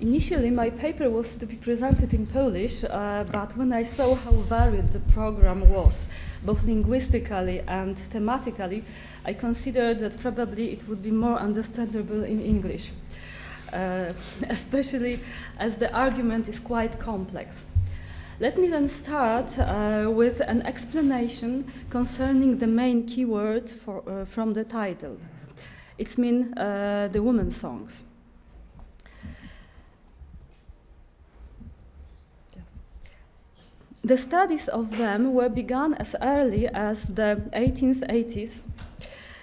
Initially, my paper was to be presented in Polish, but when I saw how varied the program was, both linguistically and thematically, I considered that probably it would be more understandable in English, especially as the argument is quite complex. Let me then start with an explanation concerning the main keyword from the title. It's the women's songs. The studies of them were begun as early as the 1880s.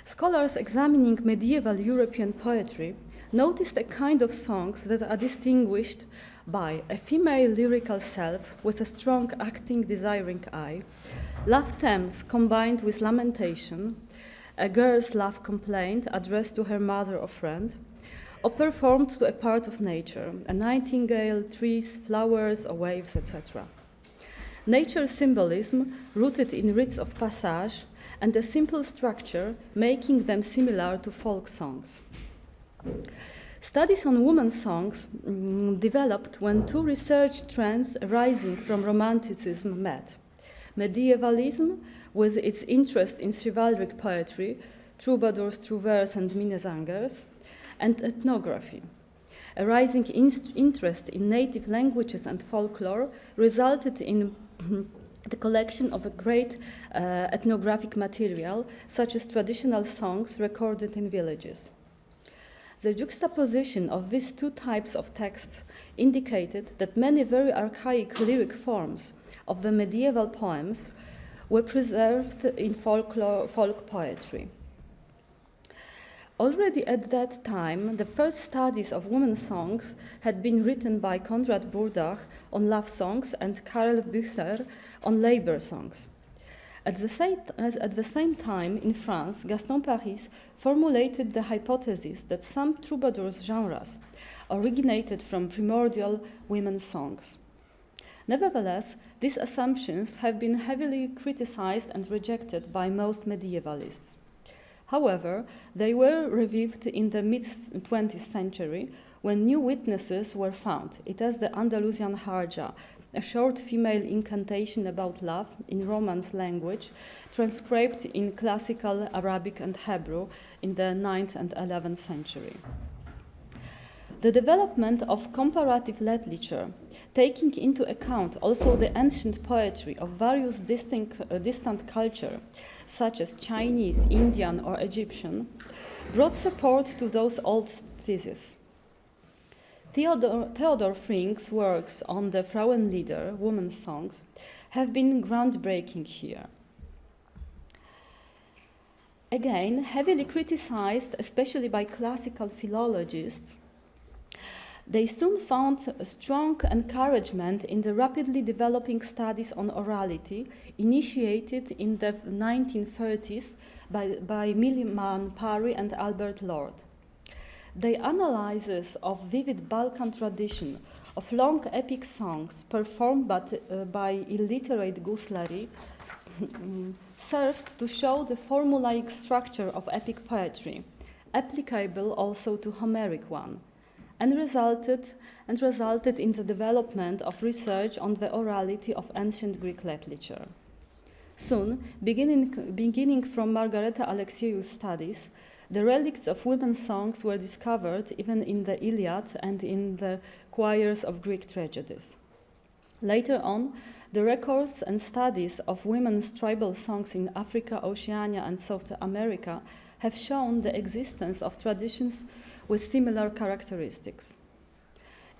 Scholars examining medieval European poetry noticed a kind of songs that are distinguished by a female lyrical self with a strong acting desiring eye, love themes combined with lamentation, a girl's love complaint addressed to her mother or friend, or performed to a part of nature, a nightingale, trees, flowers, or waves, etc. Nature symbolism rooted in rites of passage and a simple structure making them similar to folk songs. Studies on women's songs developed when two research trends arising from Romanticism met. Medievalism, with its interest in chivalric poetry, troubadours, trouvères, and minnesingers, and ethnography. A rising interest in native languages and folklore resulted in the collection of a great ethnographic material, such as traditional songs recorded in villages. The juxtaposition of these two types of texts indicated that many very archaic lyric forms of the medieval poems were preserved in folk poetry. Already at that time, the first studies of women's songs had been written by Konrad Burdach on love songs and Karl Büchler on labor songs. At the same time, in France, Gaston Paris formulated the hypothesis that some troubadours genres originated from primordial women's songs. Nevertheless, these assumptions have been heavily criticized and rejected by most medievalists. However, they were revived in the mid-20th century when new witnesses were found. It is the Andalusian Harja, a short female incantation about love in Romance language, transcribed in classical Arabic and Hebrew in the 9th and 11th century. The development of comparative literature, taking into account also the ancient poetry of various distant cultures, such as Chinese, Indian, or Egyptian, brought support to those old theses. Theodor Frink's works on the Frauenlieder, women's songs, have been groundbreaking here. Again, heavily criticized, especially by classical philologists, they soon found a strong encouragement in the rapidly developing studies on orality initiated in the 1930s by Milliman Parry and Albert Lord. Their analysis of vivid Balkan tradition of long epic songs performed by illiterate gusleri served to show the formulaic structure of epic poetry, applicable also to Homeric one, and resulted in the development of research on the orality of ancient Greek literature. Soon, beginning from Margareta Alexiou's studies, the relics of women's songs were discovered even in the Iliad and in the choirs of Greek tragedies. Later on, the records and studies of women's tribal songs in Africa, Oceania, and South America have shown the existence of traditions with similar characteristics.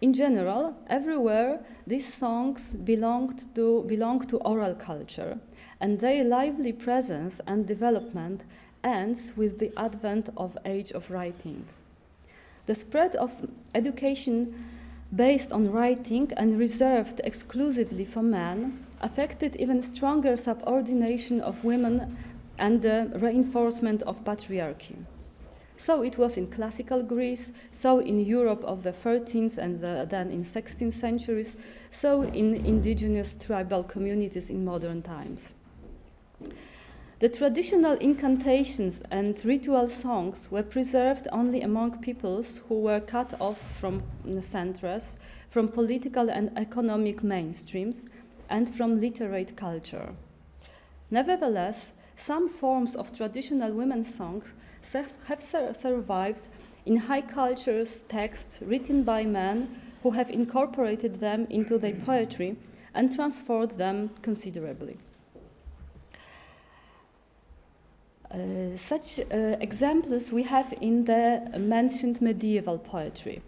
In general, everywhere these songs belong to oral culture, and their lively presence and development ends with the advent of age of writing. The spread of education based on writing and reserved exclusively for men affected even stronger subordination of women and the reinforcement of patriarchy. So it was in classical Greece, so in Europe of the 13th and then in 16th centuries, so in indigenous tribal communities in modern times. The traditional incantations and ritual songs were preserved only among peoples who were cut off from the centres, from political and economic mainstreams, and from literate culture. Nevertheless, some forms of traditional women's songs have survived in high culture's texts written by men who have incorporated them into their poetry and transformed them considerably. Such examples we have in the mentioned medieval poetry.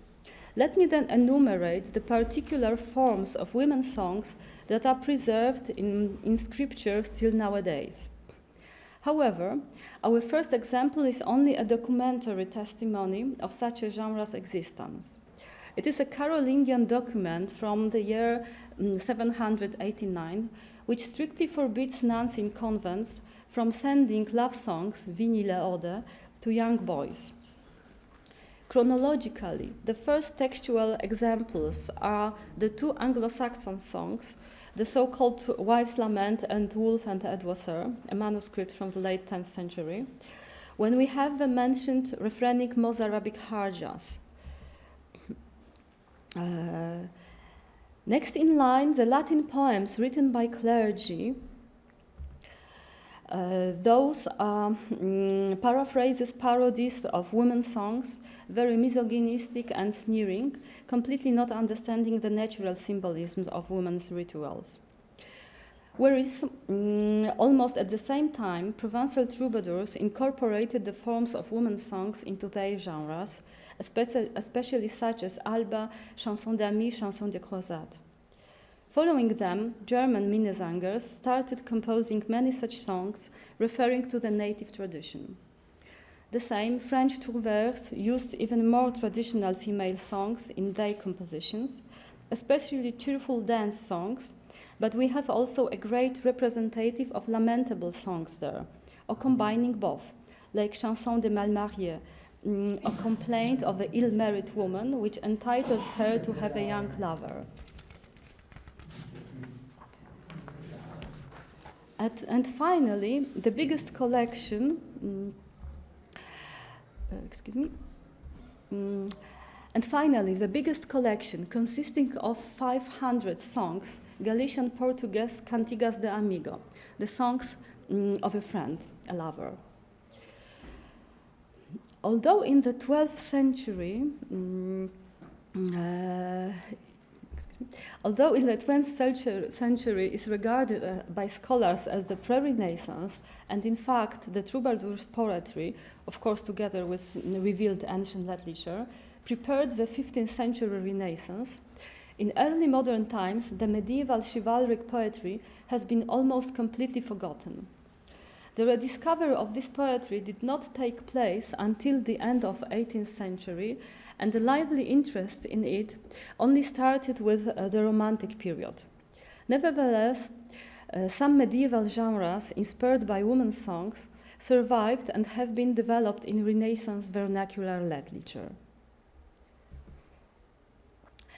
Let me then enumerate the particular forms of women's songs that are preserved in scripture still nowadays. However, our first example is only a documentary testimony of such a genre's existence. It is a Carolingian document from the year 789, which strictly forbids nuns in convents from sending love songs, vini ode, to young boys. Chronologically, the first textual examples are the two Anglo-Saxon songs, the so-called Wives' Lament and Wolf and Edwasser, a manuscript from the late 10th century, when we have the mentioned refrainic Mozarabic harjas. Next in line, the Latin poems written by clergy. Those are paraphrases, parodies of women's songs, very misogynistic and sneering, completely not understanding the natural symbolism of women's rituals. Whereas, almost at the same time, Provençal troubadours incorporated the forms of women's songs into their genres, especially such as Alba, Chanson d'amis, Chanson de croisade. Following them, German Minnesangers started composing many such songs referring to the native tradition. The same French trouvères used even more traditional female songs in their compositions, especially cheerful dance songs, but we have also a great representative of lamentable songs there, or combining both, like Chanson de Malmariée, a complaint of an ill-married woman which entitles her to have a young lover. And finally, the biggest collection, consisting of 500 songs, Galician Portuguese Cantigas de Amigo, the songs of a friend, a lover. Although in the 12th century, although in the 20th century is regarded by scholars as the pre-Renaissance, and in fact the troubadour's poetry, of course together with revealed ancient literature, prepared the 15th century Renaissance, in early modern times the medieval chivalric poetry has been almost completely forgotten. The rediscovery of this poetry did not take place until the end of 18th century, and the lively interest in it only started with the Romantic period. Nevertheless, some medieval genres inspired by women's songs survived and have been developed in Renaissance vernacular literature.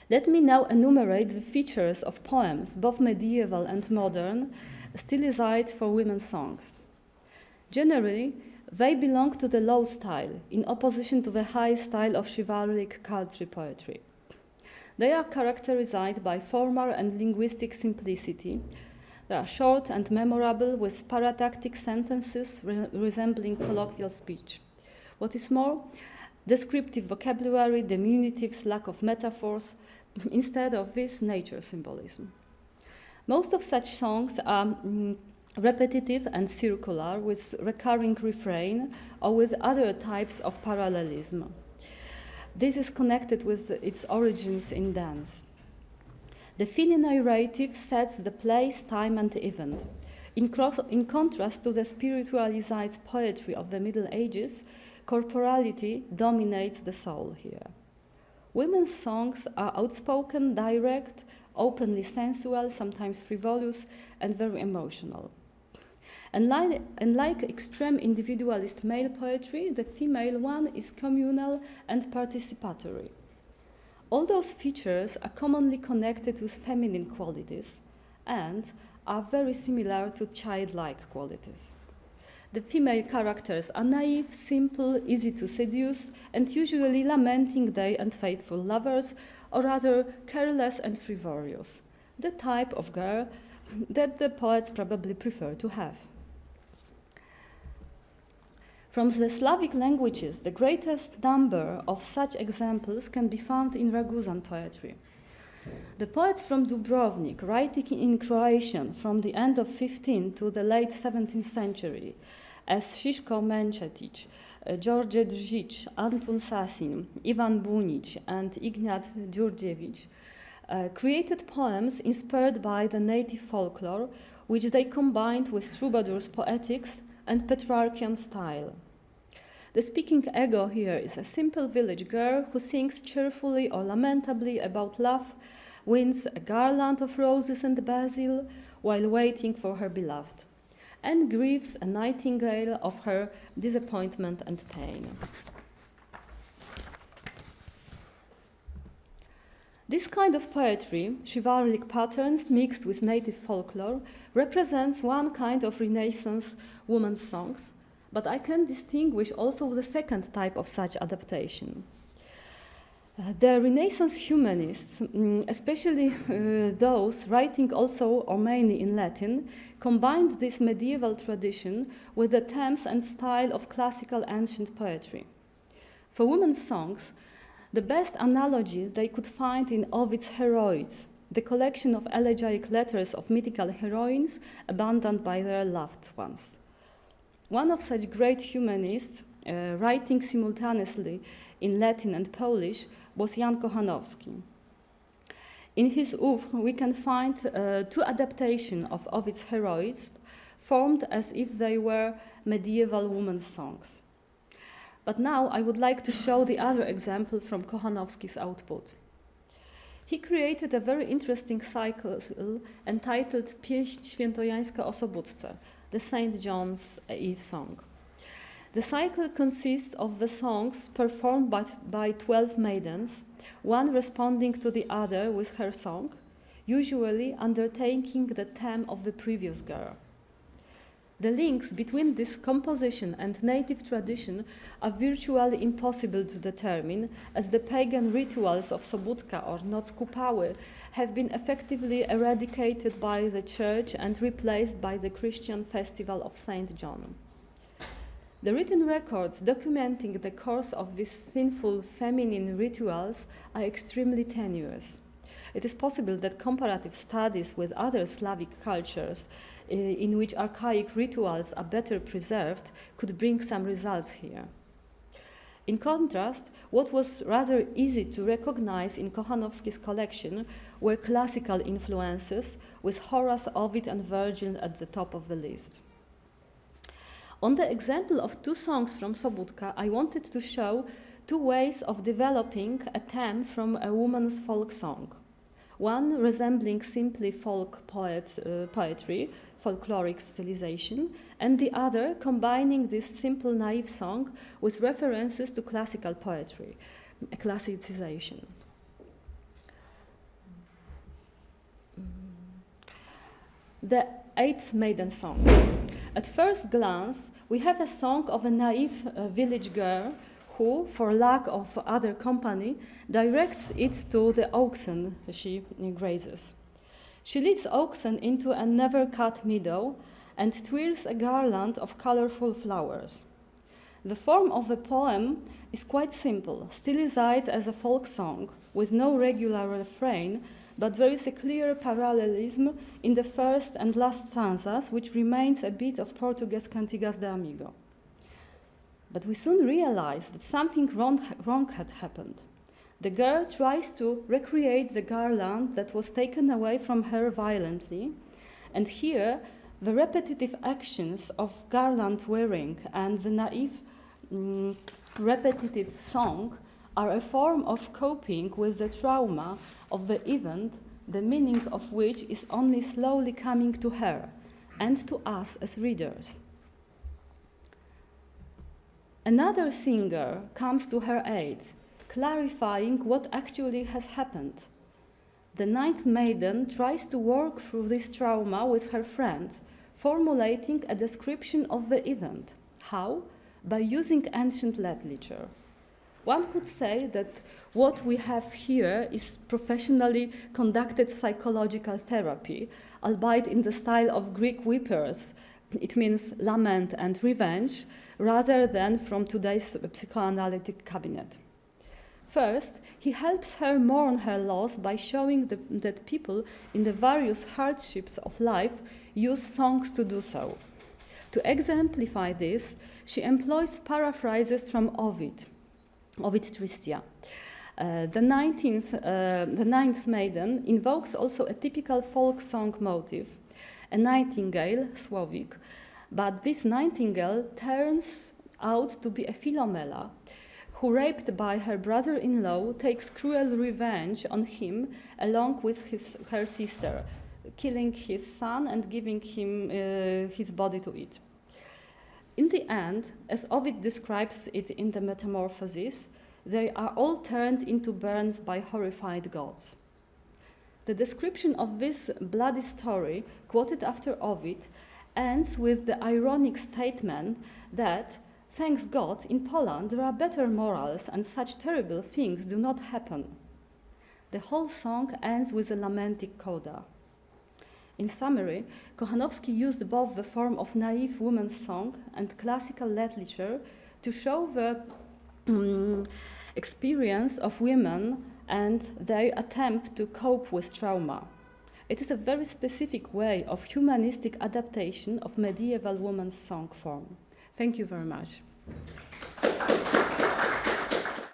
Let me now enumerate the features of poems, both medieval and modern, stylized for women's songs. Generally, they belong to the low style, in opposition to the high style of chivalric country poetry. They are characterized by formal and linguistic simplicity. They are short and memorable, with paratactic sentences resembling colloquial speech. What is more, descriptive vocabulary, diminutives, lack of metaphors, instead of this nature symbolism. Most of such songs are repetitive and circular, with recurring refrain or with other types of parallelism. This is connected with its origins in dance. The Finny narrative sets the place, time, and event. In contrast to the spiritualized poetry of the Middle Ages, corporality dominates the soul here. Women's songs are outspoken, direct, openly sensual, sometimes frivolous, and very emotional. Unlike extreme individualist male poetry, the female one is communal and participatory. All those features are commonly connected with feminine qualities and are very similar to childlike qualities. The female characters are naive, simple, easy to seduce, and usually lamenting their unfaithful lovers, or rather careless and frivolous, the type of girl that the poets probably prefer to have. From the Slavic languages, the greatest number of such examples can be found in Raguzan poetry. The poets from Dubrovnik, writing in Croatian from the end of 15th to the late 17th century, as Šiško Menčetić, Đorđe Držić, Antun Sasin, Ivan Bunić, and Ignat Đurđević, created poems inspired by the native folklore, which they combined with troubadours' poetics and Petrarchian style. The speaking ego here is a simple village girl who sings cheerfully or lamentably about love, wins a garland of roses and basil while waiting for her beloved, and grieves a nightingale of her disappointment and pain. This kind of poetry, chivalric patterns mixed with native folklore, represents one kind of Renaissance women's songs, but I can distinguish also the second type of such adaptation. The Renaissance humanists, especially those writing also or mainly in Latin, combined this medieval tradition with the themes and style of classical ancient poetry. For women's songs, the best analogy they could find in Ovid's Heroids, the collection of elegiac letters of mythical heroines abandoned by their loved ones. One of such great humanists, writing simultaneously in Latin and Polish, was Jan Kochanowski. In his oeuvre, we can find two adaptations of Ovid's Heroids, formed as if they were medieval women's songs. But now I would like to show the other example from Kochanowski's output. He created a very interesting cycle entitled Pieśń Świętojańska o Sobótce, the St. John's Eve song. The cycle consists of the songs performed by 12 maidens, one responding to the other with her song, usually undertaking the theme of the previous girl. The links between this composition and native tradition are virtually impossible to determine, as the pagan rituals of Sobótka or Noc Kupały have been effectively eradicated by the church and replaced by the Christian festival of St. John. The written records documenting the course of these sinful feminine rituals are extremely tenuous. It is possible that comparative studies with other Slavic cultures in which archaic rituals are better preserved could bring some results here. In contrast, what was rather easy to recognize in Kochanowski's collection were classical influences, with Horace, Ovid, and Virgil at the top of the list. On the example of two songs from Sobótka, I wanted to show two ways of developing a theme from a woman's folk song. One resembling simply folk poetry, folkloric stylization, and the other combining this simple naive song with references to classical poetry, a classicization. The Eighth Maiden Song. At first glance, we have a song of a naive village girl who, for lack of other company, directs it to the oxen she grazes. She leads oxen into a never-cut meadow and twirls a garland of colorful flowers. The form of the poem is quite simple, stylized as a folk song, with no regular refrain, but there is a clear parallelism in the first and last stanzas, which remains a bit of Portuguese Cantigas de Amigo. But we soon realize that something wrong had happened. The girl tries to recreate the garland that was taken away from her violently, and here the repetitive actions of garland wearing and the naive repetitive song are a form of coping with the trauma of the event, the meaning of which is only slowly coming to her and to us as readers. Another singer comes to her aid, clarifying what actually has happened. The ninth maiden tries to work through this trauma with her friend, formulating a description of the event. How? By using ancient literature. One could say that what we have here is professionally conducted psychological therapy, albeit in the style of Greek weepers. It means lament and revenge, rather than from today's psychoanalytic cabinet. First, he helps her mourn her loss by showing that people in the various hardships of life use songs to do so. To exemplify this, she employs paraphrases from Ovid Tristia. The ninth maiden invokes also a typical folk song motive, a nightingale, Słowik, but this nightingale turns out to be a Philomela, who, raped by her brother-in-law, takes cruel revenge on him along with her sister, killing his son and giving him his body to eat. In the end, as Ovid describes it in the Metamorphoses, they are all turned into burns by horrified gods. The description of this bloody story, quoted after Ovid, ends with the ironic statement that, thanks God, in Poland there are better morals and such terrible things do not happen. The whole song ends with a lamentic coda. In summary, Kochanowski used both the form of naive woman's song and classical literature to show the experience of women and their attempt to cope with trauma. It is a very specific way of humanistic adaptation of medieval woman's song form. Thank you very much.